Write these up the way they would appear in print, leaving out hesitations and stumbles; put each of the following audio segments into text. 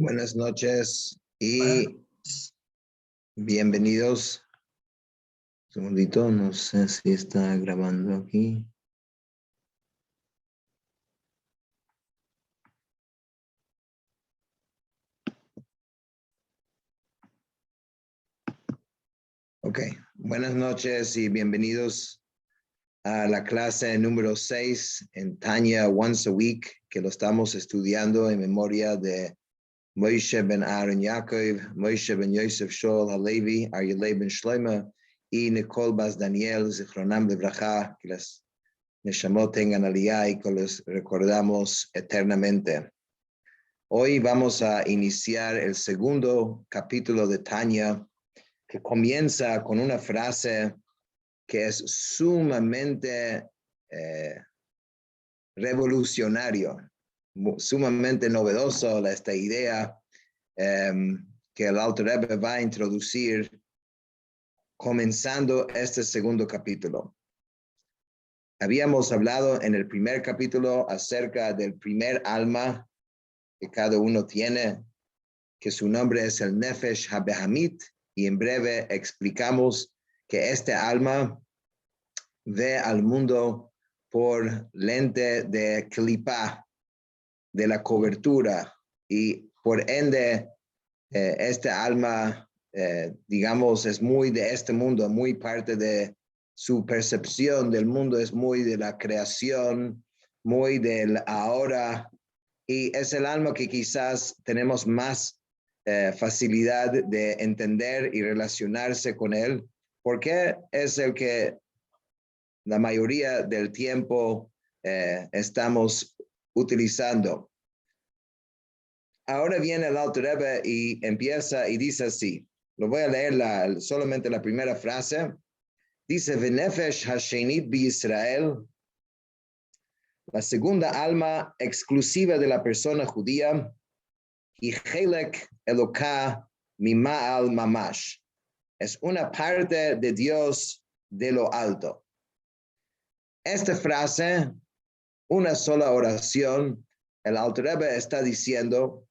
Buenas noches y bienvenidos. Un segundito, no sé si está grabando aquí. Ok, buenas noches y bienvenidos a la clase número 6 en Tanya Once a Week, que lo estamos estudiando en memoria de Moshe ben Aaron Yaakov, Moshe ben Yosef Shaul Halevi, Aryeh ben Shlomo y Nicole Bas Daniel, Zichronam Lebraja, que las Neshamot tengan aliyah y que los recordamos eternamente. Hoy vamos a iniciar el segundo capítulo de Tanya, que comienza con una frase que es sumamente revolucionario, sumamente novedoso, esta idea que el Alter Rebbe va a introducir comenzando este segundo capítulo. Habíamos hablado en el primer capítulo acerca del primer alma que cada uno tiene, que su nombre es el Nefesh HaBehamit, y en breve explicamos que este alma ve al mundo por lente de clipa, de la cobertura, y por ende este alma, digamos, es muy de este mundo, muy parte de su percepción del mundo, es muy de la creación, muy del ahora, y es el alma que quizás tenemos más facilidad de entender y relacionarse con él, porque es el que la mayoría del tiempo estamos utilizando. Ahora viene el Alter Rebbe y empieza y dice así. Lo voy a leer solamente la primera frase. Dice, V'nefesh hashenit b'Yisrael, la segunda alma exclusiva de la persona judía, y Chelek Eloka Mima'al Mamash, es una parte de Dios de lo alto. Esta frase, una sola oración, el Alter Rebbe está diciendo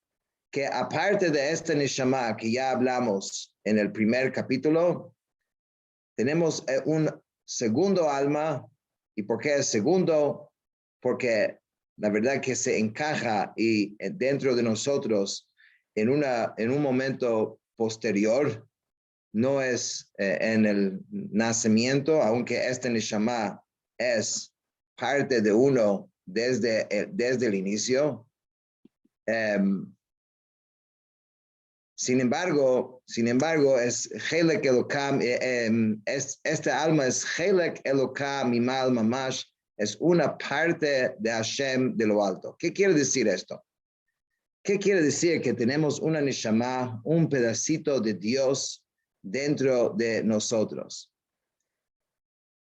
que aparte de este Neshama que ya hablamos en el primer capítulo, tenemos un segundo alma. ¿Y por qué es segundo? Porque la verdad que se encaja y dentro de nosotros en un momento posterior, no es en el nacimiento, aunque este Neshama es parte de uno desde el inicio. Sin embargo, es Chelek Elokam, esta alma es Chelek Elokam Mimal Mamash, es una parte de Hashem de lo alto. ¿Qué quiere decir esto? ¿Qué quiere decir? Que tenemos una Neshama, un pedacito de Dios dentro de nosotros.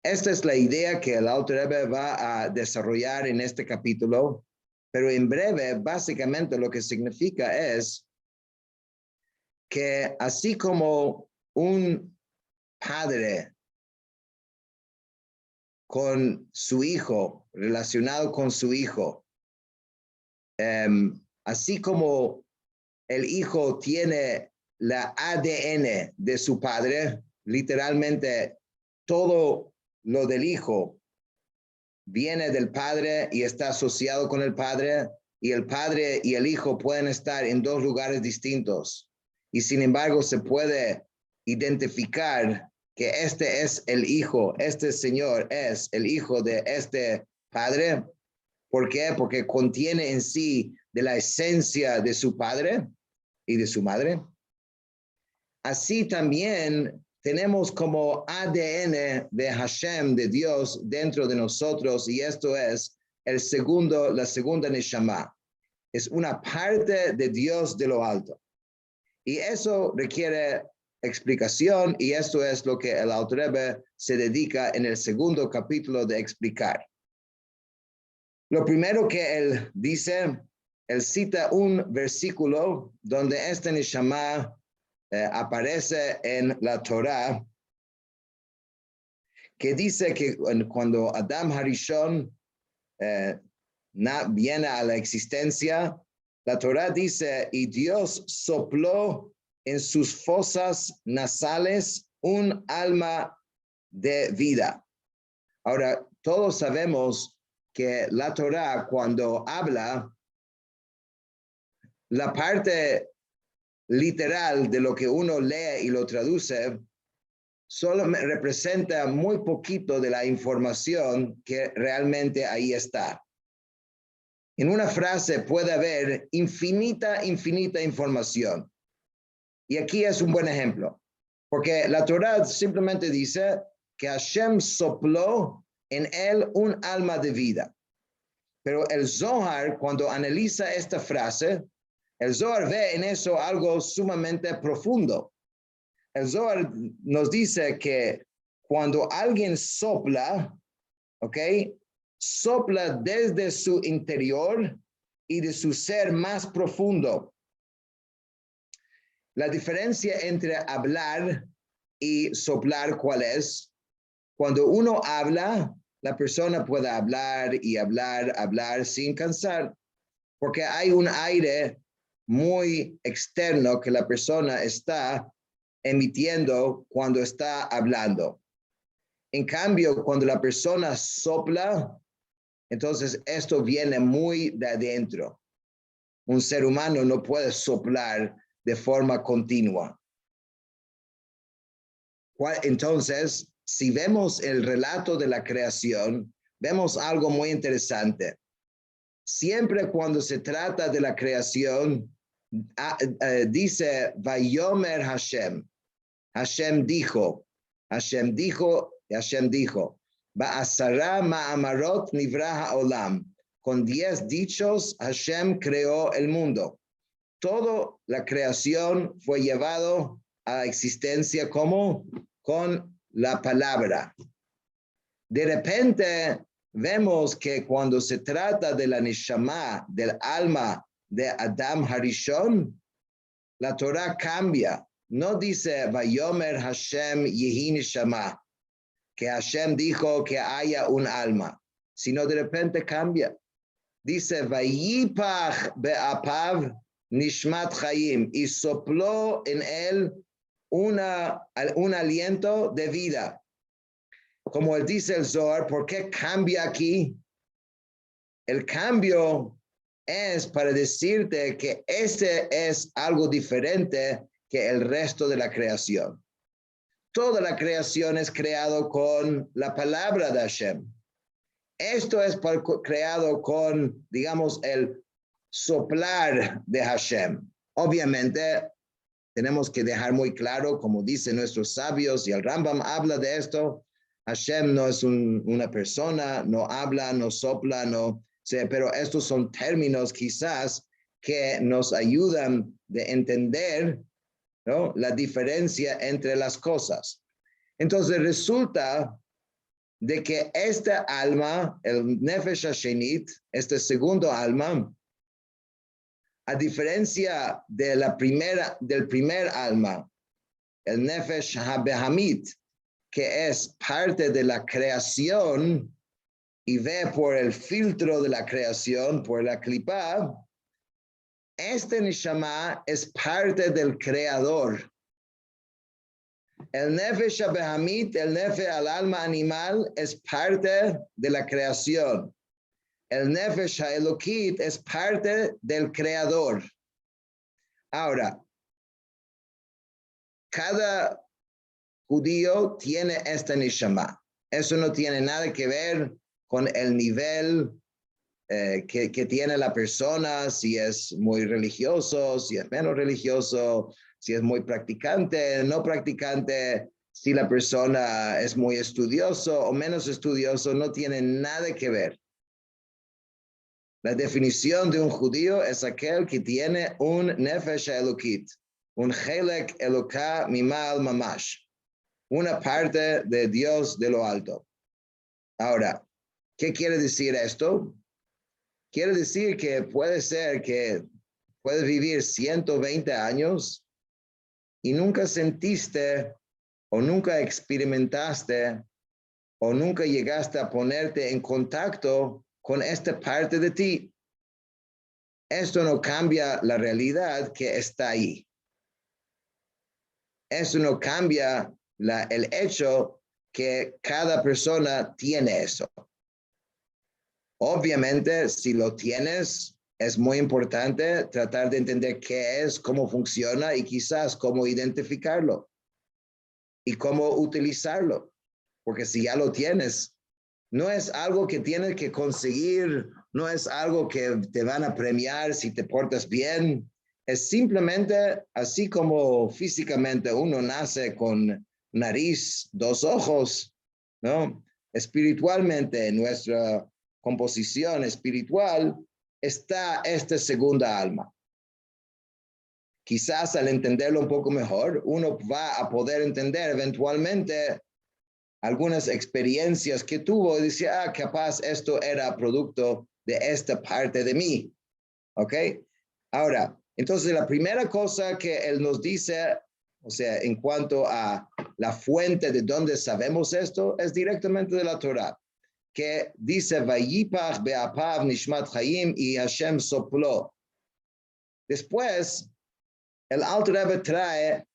Esta es la idea que el Alter Rebbe va a desarrollar en este capítulo, pero en breve, básicamente lo que significa es que así como un padre con su hijo, relacionado con su hijo, así como el hijo tiene la ADN de su padre, literalmente todo lo del hijo viene del padre y está asociado con el padre, y el padre y el hijo pueden estar en dos lugares distintos. Y sin embargo se puede identificar que este es el hijo, este señor es el hijo de este padre. ¿Por qué? Porque contiene en sí de la esencia de su padre y de su madre. Así también tenemos como ADN de Hashem, de Dios, dentro de nosotros, y esto es la segunda Neshama. Es una parte de Dios de lo alto. Y eso requiere explicación, y esto es lo que el Alter Rebbe se dedica en el segundo capítulo de explicar. Lo primero que él dice, él cita un versículo donde este Neshama aparece en la Torah, que dice que cuando Adam Harishon viene a la existencia, La Torá dice, y Dios sopló en sus fosas nasales un alma de vida. Ahora, todos sabemos que la Torá, cuando habla, la parte literal de lo que uno lee y lo traduce, solo representa muy poquito de la información que realmente ahí está. En una frase puede haber infinita información. Y aquí es un buen ejemplo, porque la Torá simplemente dice que Hashem sopló en él un alma de vida. Pero el Zohar, cuando analiza esta frase, el Zohar ve en eso algo sumamente profundo. El Zohar nos dice que cuando alguien sopla, ¿ok? Sopla desde su interior y de su ser más profundo. La diferencia entre hablar y soplar, ¿cuál es? Cuando uno habla, la persona puede hablar y hablar sin cansar, porque hay un aire muy externo que la persona está emitiendo cuando está hablando. En cambio, cuando la persona sopla, entonces esto viene muy de adentro. Un ser humano no puede soplar de forma continua. Entonces, si vemos el relato de la creación, vemos algo muy interesante. Siempre cuando se trata de la creación, dice, Vayomer Hashem. Hashem dijo, Hashem dijo, Hashem dijo, Ba'asara ma'amarot nivra ha'olam. Con 10 dichos, Hashem creó el mundo. Toda la creación fue llevado a existencia como con la palabra. De repente vemos que cuando se trata de la neshama, del alma de Adam Harishon, la Torah cambia. No dice Vayomer Hashem Yehi Neshama, que Hashem dijo que haya un alma, sino de repente cambia. Dice Vayipach be'apav Nishmat Chaim, y sopló en él un aliento de vida. Como él dice el Zohar, ¿por qué cambia aquí? El cambio es para decirte que este es algo diferente que el resto de la creación. Toda la creación es creado con la palabra de Hashem. Esto es creado con, digamos, el soplar de Hashem. Obviamente, tenemos que dejar muy claro, como dicen nuestros sabios, y el Rambam habla de esto, Hashem no es una persona, no habla, no sopla, no sé, pero estos son términos quizás que nos ayudan de entender, ¿no?, la diferencia entre las cosas. Entonces resulta de que esta alma, el Nefesh Hashenit, este segundo alma, a diferencia de del primer alma, el Nefesh HaBehamit, que es parte de la creación y ve por el filtro de la creación, por la clipa, este Neshama es parte del creador. El Nefesh HaBehamit, el Nefesh al alma animal, es parte de la creación. El Nefesh HaElokit es parte del creador. Ahora, cada judío tiene esta neshama. Eso no tiene nada que ver con el nivel que tiene la persona, si es muy religioso, si es menos religioso, si es muy practicante, no practicante, si la persona es muy estudioso o menos estudioso, no tiene nada que ver. La definición de un judío es aquel que tiene un nefesh elokit, un chelek eloka mimal mamash, una parte de Dios de lo alto. Ahora, ¿qué quiere decir esto? Quiere decir que puede ser que puedes vivir 120 años y nunca sentiste o nunca experimentaste o nunca llegaste a ponerte en contacto con esta parte de ti. esto no cambia la realidad que está ahí. Eso no cambia el hecho que cada persona tiene eso. Obviamente, si lo tienes, es muy importante tratar de entender qué es, cómo funciona y quizás cómo identificarlo y cómo utilizarlo. Porque si ya lo tienes, no es algo que tienes que conseguir, no es algo que te van a premiar si te portas bien. Es simplemente así como físicamente uno nace con nariz, dos ojos, ¿no? Espiritualmente, en nuestra composición espiritual está esta segunda alma. Quizás al entenderlo un poco mejor, uno va a poder entender eventualmente algunas experiencias que tuvo y dice, capaz esto era producto de esta parte de mí. ¿Ok? Ahora, entonces la primera cosa que él nos dice, o sea, en cuanto a la fuente de donde sabemos esto, es directamente de la Torah, que dice, Vayipach be'apav nishmat chayim y Hashem sopló. Después, el Alter Rebbe trae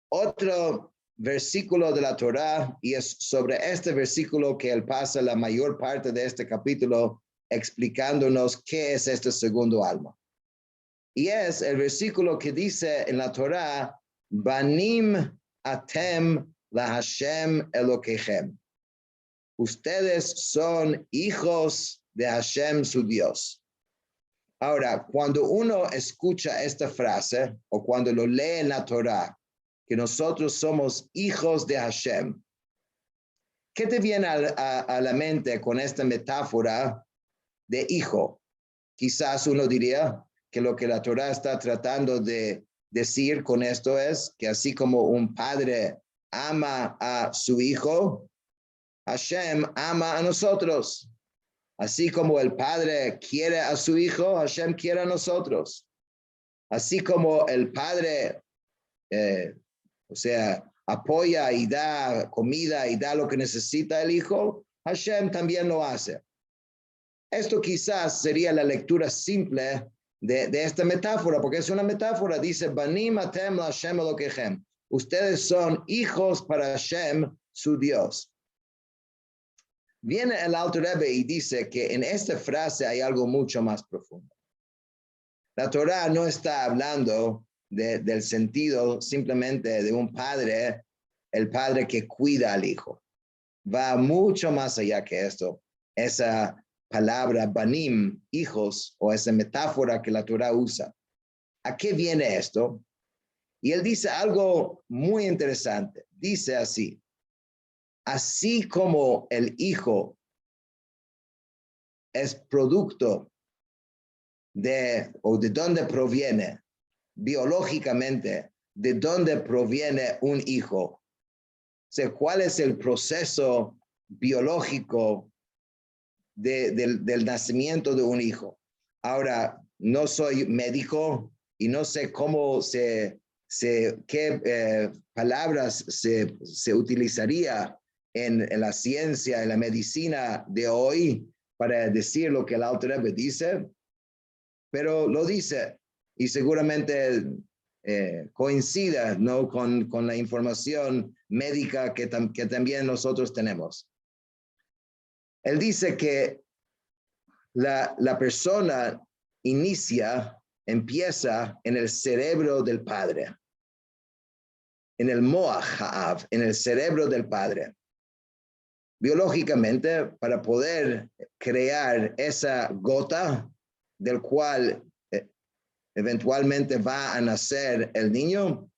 otro versículo de la Torá y es sobre este versículo que él pasa la mayor parte de este capítulo explicándonos qué es este segundo alma. Y es el versículo que dice en la Torá, Banim atem la Hashem Elokechem. Ustedes son hijos de Hashem su Dios. Ahora, cuando uno escucha esta frase o cuando lo lee en la Torá, que nosotros somos hijos de Hashem, ¿qué te viene a la mente con esta metáfora de hijo? Quizás uno diría que lo que la Torá está tratando de decir con esto es que así como un padre ama a su hijo, Hashem ama a nosotros. Así como el padre quiere a su hijo, Hashem quiere a nosotros. Así como el padre, o sea, apoya y da comida y da lo que necesita el hijo, Hashem también lo hace. Esto quizás sería la lectura simple de esta metáfora, porque es una metáfora, dice, Banim atem la Hashem Elokechem. Ustedes son hijos para Hashem, su Dios. Viene el Alter Rebbe y dice que en esta frase hay algo mucho más profundo. La Torá no está hablando del sentido simplemente de un padre, el padre que cuida al hijo. Va mucho más allá que esto. Esa palabra banim, hijos, o esa metáfora que la Torá usa. ¿A qué viene esto? Y él dice algo muy interesante. Dice así, así como el hijo es producto o de dónde proviene biológicamente, de dónde proviene un hijo. O sea, ¿cuál es el proceso biológico del nacimiento de un hijo? Ahora, no soy médico y no sé cómo qué palabras se utilizaría en la ciencia, en la medicina de hoy para decir lo que el Alter Rebbe dice, pero lo dice y seguramente coincida, ¿no? con la información médica que también nosotros tenemos. Él dice que la persona empieza en el cerebro del padre, en el moach ha'av, en el cerebro del padre. Biológicamente, para poder crear esa gota del cual eventualmente va a nacer el niño,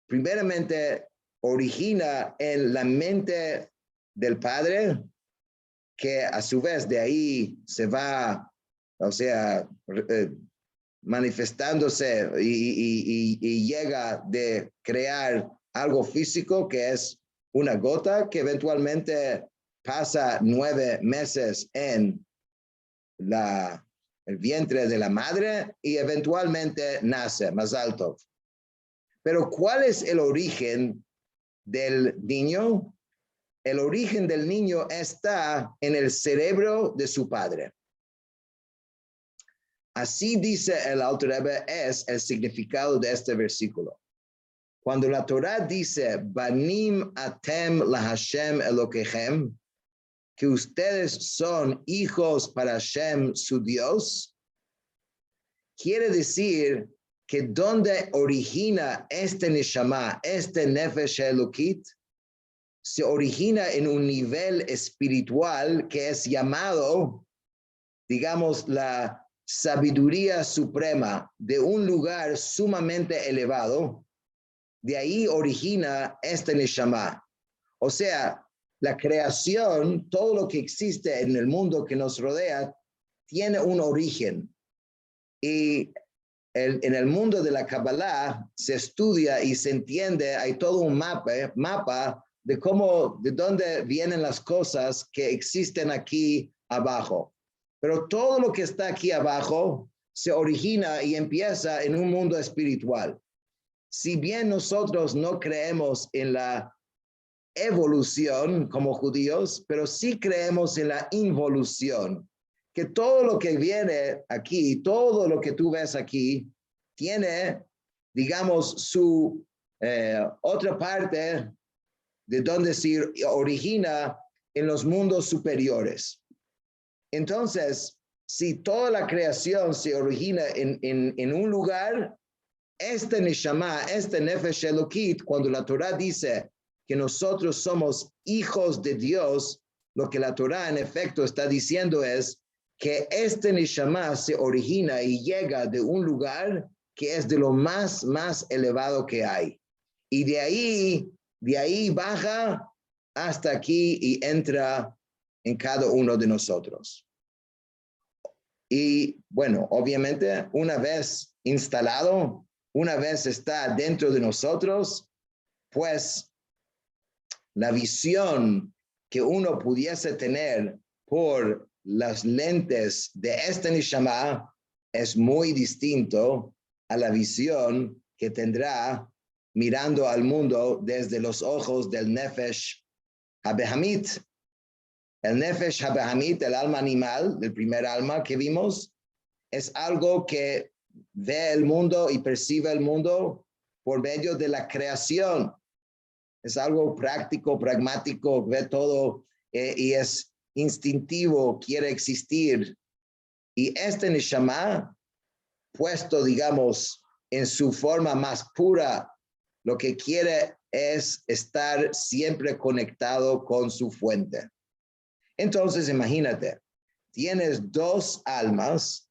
primeramente origina en la mente del padre, que a su vez de ahí se va, o sea, manifestándose y llega de crear algo físico que es una gota que eventualmente pasa 9 meses en el vientre de la madre y eventualmente nace más alto. Pero ¿cuál es el origen del niño? El origen del niño está en el cerebro de su padre. Así dice el Alter Rebbe, es el significado de este versículo. Cuando la Torah dice, Banim atem la Hashem Elokechem, que ustedes son hijos para Hashem, su Dios, quiere decir que donde origina este Neshama, este Nefesh Elokit, se origina en un nivel espiritual que es llamado, digamos, la sabiduría suprema de un lugar sumamente elevado. De ahí origina este Neshama. O sea, la creación, todo lo que existe en el mundo que nos rodea, tiene un origen. Y en el mundo de la Kabbalah se estudia y se entiende, hay todo un mapa de cómo, de dónde vienen las cosas que existen aquí abajo. Pero todo lo que está aquí abajo se origina y empieza en un mundo espiritual. Si bien nosotros no creemos en la evolución como judíos, pero sí creemos en la involución, que todo lo que viene aquí, todo lo que tú ves aquí, tiene, digamos, su otra parte de donde se origina en los mundos superiores. Entonces, si toda la creación se origina en un lugar, este Neshama, este Nefesh Elokit, cuando la Torah dice que nosotros somos hijos de Dios, lo que la Torah en efecto está diciendo es que este Neshama se origina y llega de un lugar que es de lo más elevado que hay. Y de ahí baja hasta aquí y entra en cada uno de nosotros. Y bueno, obviamente, una vez instalado, una vez está dentro de nosotros, pues la visión que uno pudiese tener por las lentes de este Neshama es muy distinto a la visión que tendrá mirando al mundo desde los ojos del Nefesh HaBehamit. El Nefesh HaBehamit, el alma animal, el primer alma que vimos, es algo que ve el mundo y percibe el mundo por medio de la creación. Es algo práctico, pragmático, ve todo y es instintivo, quiere existir. Y este Neshama, puesto, digamos, en su forma más pura, lo que quiere es estar siempre conectado con su fuente. Entonces, imagínate, tienes dos almas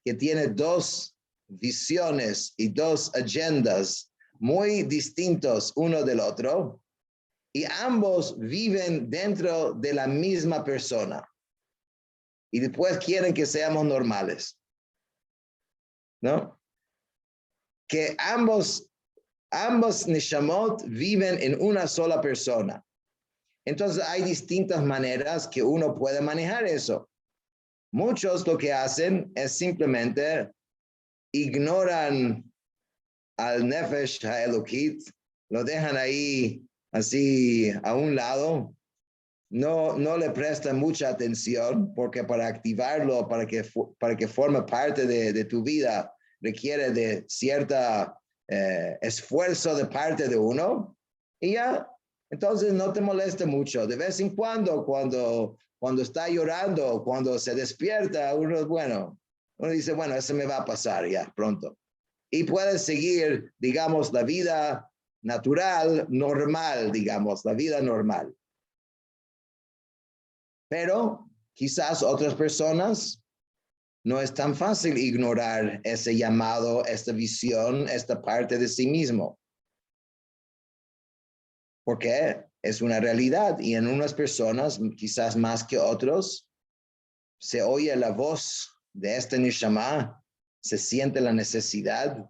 que tienen dos visiones y dos agendas muy distintos uno del otro, y ambos viven dentro de la misma persona. Y después quieren que seamos normales, ¿no? Que ambos Neshamot viven en una sola persona. Entonces hay distintas maneras que uno puede manejar eso. Muchos lo que hacen es simplemente ignoran al Nefesh HaElokit, lo dejan ahí así a un lado, no le prestan mucha atención, porque para activarlo, para que forme parte de tu vida, requiere de cierta esfuerzo de parte de uno, y ya, entonces no te moleste mucho. De vez en cuando está llorando, cuando se despierta, uno dice, bueno, eso me va a pasar ya pronto. Y puedes seguir, digamos, la vida natural, normal, digamos, la vida normal. Pero quizás otras personas no es tan fácil ignorar ese llamado, esta visión, esta parte de sí mismo. Porque es una realidad y en unas personas, quizás más que otros, se oye la voz de este Neshama, se siente la necesidad,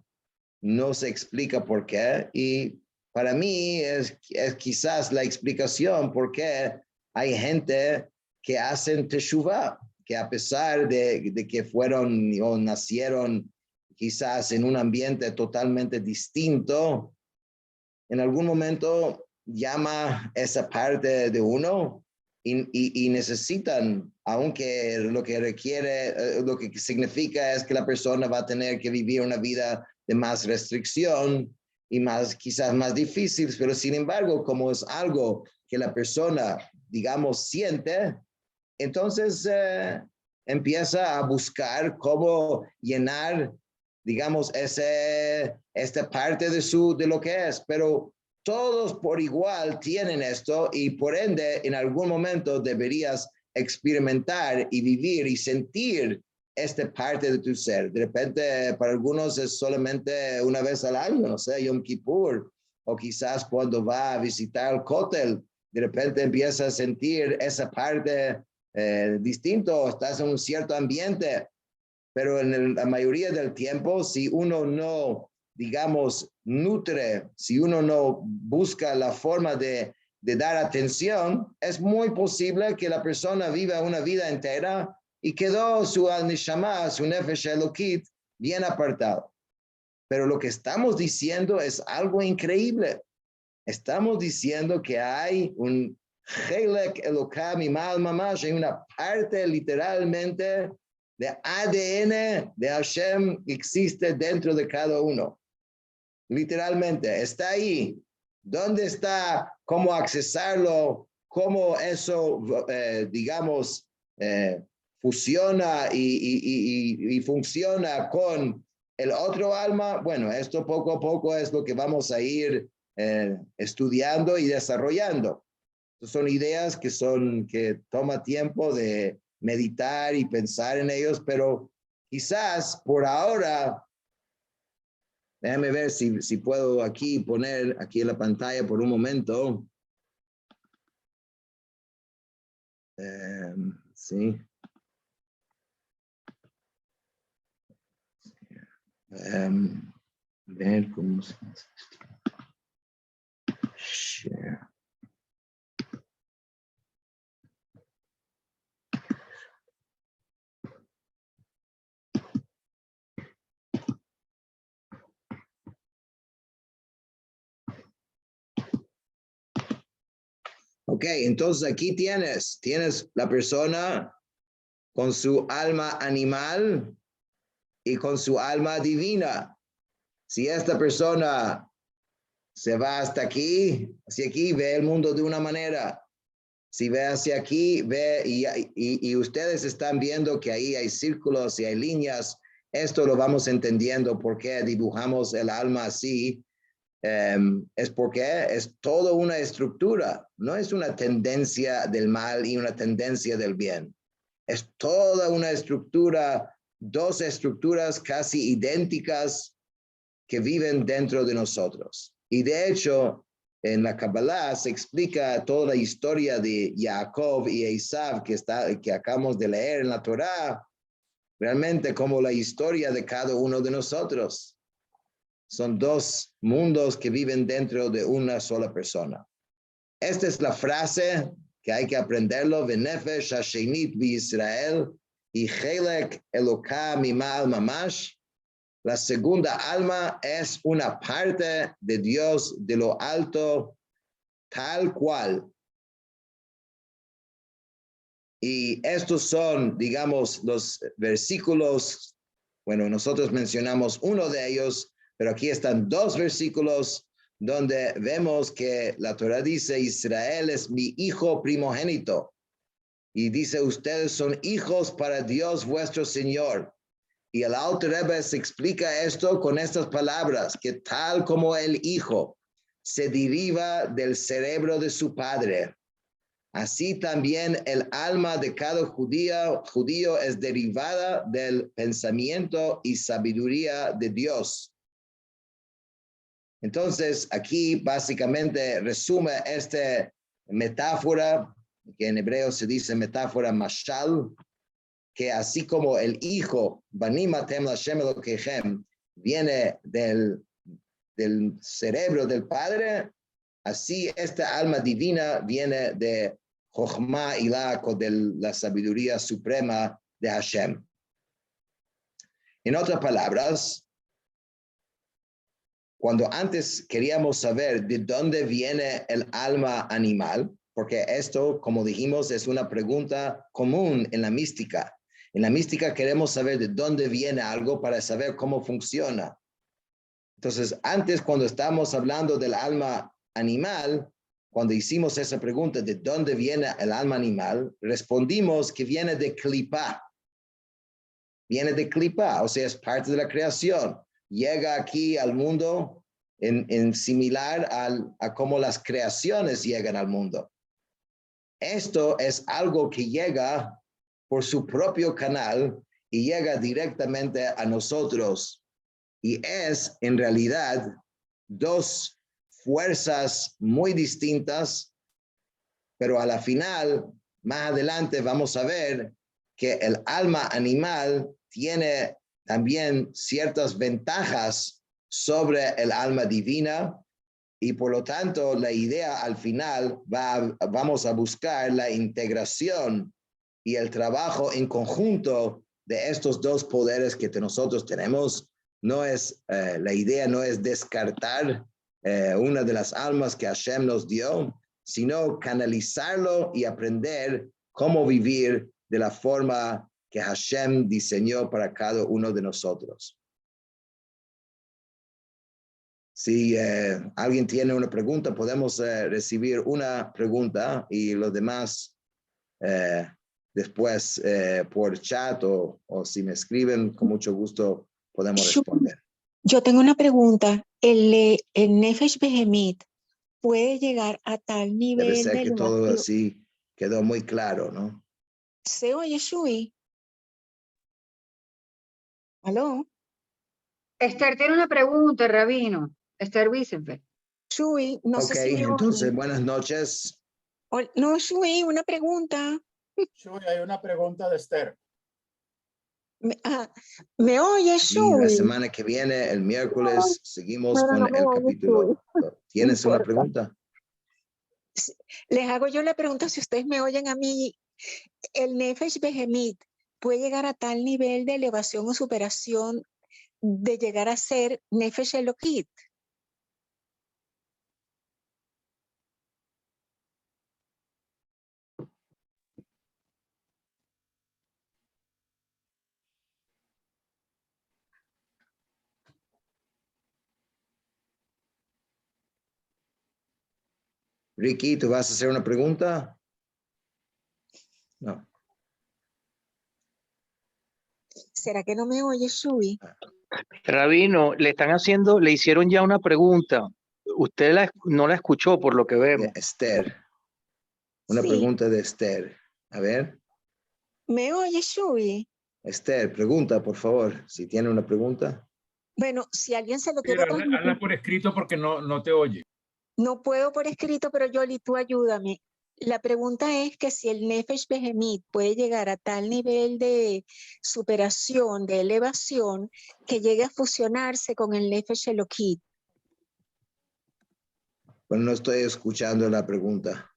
no se explica por qué, y para mí es quizás la explicación por qué hay gente que hacen teshuvah, que a pesar de que fueron o nacieron quizás en un ambiente totalmente distinto, en algún momento llama esa parte de uno y necesitan, aunque lo que requiere, lo que significa es que la persona va a tener que vivir una vida de más restricción y más, quizás más difícil, pero sin embargo, como es algo que la persona, digamos, siente, entonces empieza a buscar cómo llenar, digamos, esta parte de lo que es, pero todos por igual tienen esto y por ende en algún momento deberías experimentar y vivir y sentir esta parte de tu ser. De repente para algunos es solamente una vez al año, no sé, Yom Kippur, o quizás cuando va a visitar el Kotel, de repente empieza a sentir esa parte distinto, estás en un cierto ambiente, pero en la mayoría del tiempo, si uno no, digamos, nutre, si uno no busca la forma de dar atención, es muy posible que la persona viva una vida entera y quedó su al-nishama, su nefesh elokit, bien apartado. Pero lo que estamos diciendo es algo increíble. Estamos diciendo que hay un Chelek Elokam Imal Mamash, hay una parte literalmente de ADN de Hashem que existe dentro de cada uno. Literalmente, está ahí. ¿Dónde está? ¿Cómo accesarlo? ¿Cómo eso, digamos, fusiona y funciona con el otro alma? Bueno, esto poco a poco es lo que vamos a ir estudiando y desarrollando. Son ideas que toma tiempo de meditar y pensar en ellos, pero quizás por ahora, déjame ver si puedo aquí poner aquí en la pantalla por un momento. Sí. Ver cómo se hace esto. Share. Ok, entonces aquí tienes la persona con su alma animal y con su alma divina. Si esta persona se va hasta aquí, hacia aquí, ve el mundo de una manera. Si ve hacia aquí, ve y ustedes están viendo que ahí hay círculos y hay líneas. Esto lo vamos entendiendo por qué dibujamos el alma así. Es porque es toda una estructura, no es una tendencia del mal y una tendencia del bien. Es toda una estructura, dos estructuras casi idénticas que viven dentro de nosotros. Y de hecho, en la Kabbalah se explica toda la historia de Jacob y Esav que acabamos de leer en la Torá, realmente como la historia de cada uno de nosotros. Son dos mundos que viven dentro de una sola persona. Esta es la frase que hay que aprenderlo, Venefesh Hashenit Israel y Chelek Elokam Imal Mamash. La segunda alma es una parte de Dios de lo alto, tal cual. Y estos son, digamos, los versículos. Bueno, nosotros mencionamos uno de ellos, pero aquí están dos versículos donde vemos que la Torah dice, Israel es mi hijo primogénito. Y dice, ustedes son hijos para Dios vuestro Señor. Y el Alter Rebbe se explica esto con estas palabras, que tal como el hijo se deriva del cerebro de su padre, así también el alma de cada judío es derivada del pensamiento y sabiduría de Dios. Entonces, aquí básicamente resume esta metáfora, que en hebreo se dice metáfora mashal, que así como el hijo, Banimatem Lashem Elokechem, viene del cerebro del padre, así esta alma divina viene de Jochma Ilak, de la sabiduría suprema de Hashem. En otras palabras, cuando antes queríamos saber de dónde viene el alma animal, porque esto, como dijimos, es una pregunta común en la mística. En la mística queremos saber de dónde viene algo para saber cómo funciona. Entonces, antes, cuando estábamos hablando del alma animal, cuando hicimos esa pregunta de dónde viene el alma animal, respondimos que viene de Klipá. Viene de Klipá, o sea, es parte de la creación. Llega aquí al mundo en similar a cómo las creaciones llegan al mundo. Esto es algo que llega por su propio canal y llega directamente a nosotros. Y es en realidad dos fuerzas muy distintas, pero a la final, más adelante vamos a ver que el alma animal tiene también ciertas ventajas sobre el alma divina y por lo tanto la idea al final vamos a buscar la integración y el trabajo en conjunto de estos dos poderes que nosotros tenemos. No es, la idea no es descartar una de las almas que Hashem nos dio, sino canalizarlo y aprender cómo vivir de la forma que Hashem diseñó para cada uno de nosotros. Si alguien tiene una pregunta, podemos recibir una pregunta y los demás después por chat o si me escriben, con mucho gusto podemos responder. Yo tengo una pregunta. ¿El Nefesh Behemit puede llegar a tal nivel Debe ser de que todo elevación? así quedó muy claro, ¿no? ¿Se oye, Shui? ¿Aló? Esther tiene una pregunta, Rabino. Esther Wiesenfeld. Shui, no Ok, sé si me entonces oye. buenas noches. No, Shui, una pregunta. Shui, hay una pregunta de Esther. ¿Me oye, Y la Shui? semana que viene, el miércoles, seguimos Bueno, con no me el oye, capítulo. ¿Tienes una importa. pregunta? Les hago yo la pregunta si ustedes me oyen a mí. ¿El Nefesh Behemit puede llegar a tal nivel de elevación o superación de llegar a ser Nefesh Elokit? Ricky, ¿tú vas a hacer una pregunta? No. ¿Será que no me oye, Shui? Rabino, le hicieron ya una pregunta. Usted no la escuchó por lo que vemos. Esther. Una Sí. pregunta de Esther. A ver. ¿Me oye, Shui? Esther, pregunta, por favor, si tiene una pregunta. Bueno, si alguien se lo quiere Mira, transmitir, hazla por escrito porque no te oye. no puedo por escrito, pero Yoli, tú ayúdame. La pregunta es que si el Nefesh Behemit puede llegar a tal nivel de superación, de elevación, que llegue a fusionarse con el Nefesh Elokit. Bueno, no estoy escuchando la pregunta.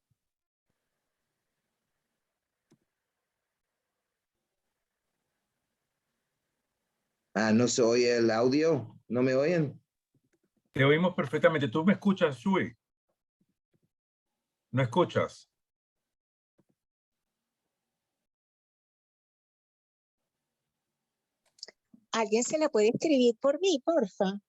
¿No se oye el audio? ¿No me oyen? Te oímos perfectamente. ¿Tú me escuchas, Shui? ¿No escuchas? ¿Alguien se la puede escribir por mí, porfa?